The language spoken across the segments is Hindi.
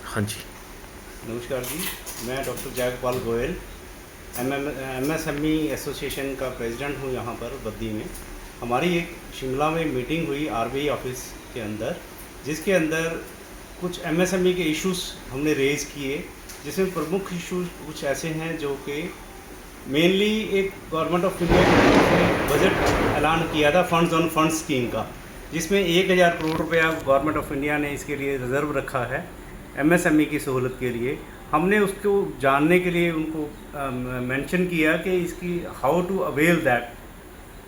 हाँ जी। नमस्कार जी, मैं doctor Jaigopal Goyal MSME association का प्रेसिडेंट हूँ यहाँ पर बद्दी में। हमारी एक शिमला में मीटिंग हुई आरबीआई ऑफिस के अंदर, जिसके अंदर कुछ एमएसएमई के इश्यूज़ हमने रेज़ किए, जिसमें प्रमुख इश्यूज़ कुछ ऐसे हैं जो कि मेनली एक गवर्नमेंट ऑफ इंडिया ने बजट ऐलान किया था फंड्स ऑन फंड स्कीम का, जिसमें 1000 करोड़ रुपया गवर्नमेंट ऑफ इंडिया ने इसके लिए रिज़र्व रखा है एमएसएमई की सहूलत के लिए। हमने उसको जानने के लिए उनको मेंशन किया कि इसकी हाउ टू अवेल दैट,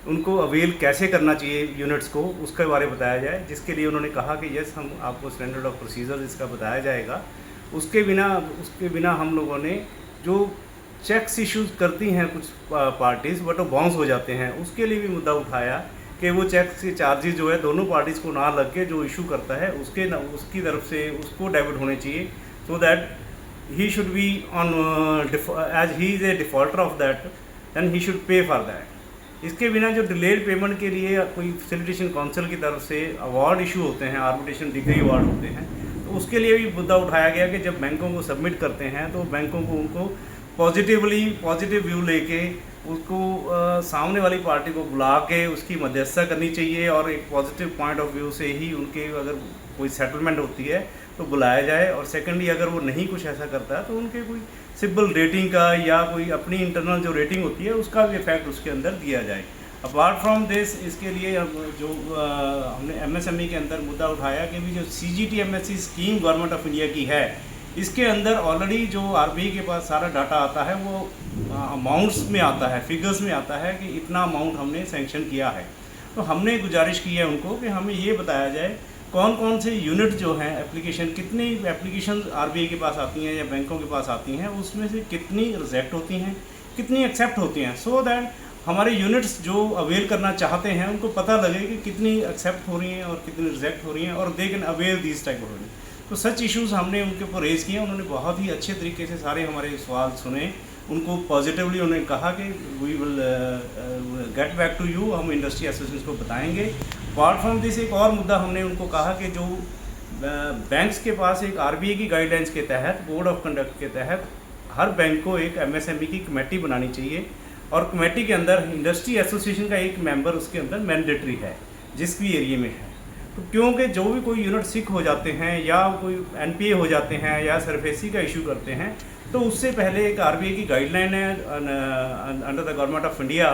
उनको अवेल कैसे करना चाहिए यूनिट्स को, उसके बारे में बताया जाए। जिसके लिए उन्होंने कहा कि यस, हम आपको स्टैंडर्ड ऑफ प्रोसीजर इसका बताया जाएगा। उसके बिना हम लोगों ने जो चेक्स इश्यूज करती हैं कुछ पार्टीज़, बट वो बाउंस हो जाते हैं, उसके लिए भी मुद्दा उठाया कि वो चेक्स के चार्जेस जो है दोनों पार्टीज़ को ना लग के जो इशू करता है उसकी तरफ से उसको डेबिट होने चाहिए, so that he should be on as he is a defaulter of that, then he should pay for that. इसके बिना जो डिलेड पेमेंट के लिए कोई फैसिलिटेशन काउंसिल की तरफ से अवार्ड इशू होते हैं, आर्बिट्रेशन डिग्री अवार्ड होते हैं, तो उसके लिए भी मुद्दा उठाया गया कि जब बैंकों को सबमिट करते हैं तो बैंकों को उनको पॉजिटिव व्यू लेके उसको सामने वाली पार्टी को बुला के उसकी मध्यस्थता करनी चाहिए, और एक पॉजिटिव पॉइंट ऑफ व्यू से ही उनके अगर कोई सेटलमेंट होती है तो बुलाया जाए। और सेकेंडली अगर वो नहीं कुछ ऐसा करता है तो उनके कोई सिबिल रेटिंग का या कोई अपनी इंटरनल जो रेटिंग होती है उसका भी इफेक्ट उसके अंदर दिया जाए। अपार्ट फ्रॉम दिस, इसके लिए जो हमने एमएसएमई के अंदर मुद्दा उठाया कि भी जो CGTMSE scheme government of India की है, इसके अंदर ऑलरेडी जो आरबीआई के पास सारा डाटा आता है वो अमाउंट्स में आता है, फिगर्स में आता है कि इतना अमाउंट हमने सैंक्शन किया है। तो हमने गुजारिश की है उनको कि हमें ये बताया जाए कौन कौन से यूनिट जो हैं एप्लीकेशन, कितनी एप्लीकेशन आरबीआई के पास आती हैं या बैंकों के पास आती हैं, उसमें से कितनी रिजेक्ट होती हैं, कितनी एक्सेप्ट होती हैं, सो दैट हमारे यूनिट्स जो अवेल करना चाहते हैं उनको पता लगे कि कितनी एक्सेप्ट हो रही हैं और कितनी रिजेक्ट हो रही हैं, और they can avail this type of. तो सच इश्यूज़ हमने उनके ऊपर रेज़ किए। उन्होंने बहुत ही अच्छे तरीके से सारे हमारे सवाल सुने, उनको पॉजिटिवली उन्होंने कहा कि we will get back to you, हम इंडस्ट्री एसोसिएशन को बताएंगे। अपार्ट फ्रॉम दिस एक और मुद्दा हमने उनको कहा कि जो बैंक्स के पास एक आरबीआई की गाइडलाइंस के तहत, बोर्ड ऑफ कंडक्ट के तहत, हर बैंक को एक एमएसएमई की कमेटी बनानी चाहिए, और कमेटी के अंदर इंडस्ट्री एसोसिएशन का एक मेंबर उसके अंदर मैंडेटरी है जिस भी एरिया में है। तो क्योंकि जो भी कोई यूनिट सिक हो जाते हैं या कोई एनपीए हो जाते हैं या सरफेसी का इशू करते हैं, तो उससे पहले एक आरबीआई की गाइडलाइन है under the government of India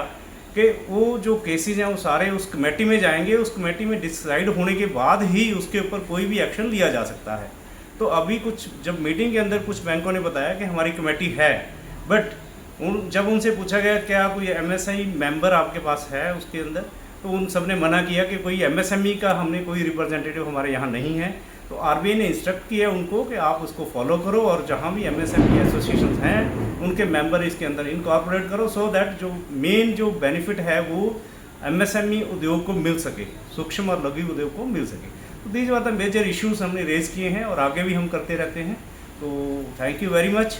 कि वो जो केसेस हैं वो सारे उस कमेटी में जाएंगे, उस कमेटी में डिसाइड होने के बाद ही उसके ऊपर कोई भी एक्शन लिया जा सकता है। तो अभी कुछ जब मीटिंग के अंदर कुछ बैंकों ने बताया कि हमारी कमेटी है, बट जब उनसे पूछा गया क्या कोई एमएसआई मेंबर आपके पास है उसके अंदर, तो उन सब ने मना किया कि कोई एमएसएमई का हमने कोई रिप्रेजेंटेटिव हमारे यहाँ नहीं है। तो आरबीआई ने इंस्ट्रक्ट किया उनको कि आप उसको फॉलो करो और जहाँ भी एमएसएमई एसोसिएशन हैं उनके मेंबर इसके अंदर इनकॉर्पोरेट करो, सो दैट जो मेन जो बेनिफिट है वो एमएसएमई उद्योग को मिल सके, सूक्ष्म और लघु उद्योग को मिल सके। तो these are the major issues हमने रेज़ किए हैं और आगे भी हम करते रहते हैं। तो थैंक यू वेरी मच।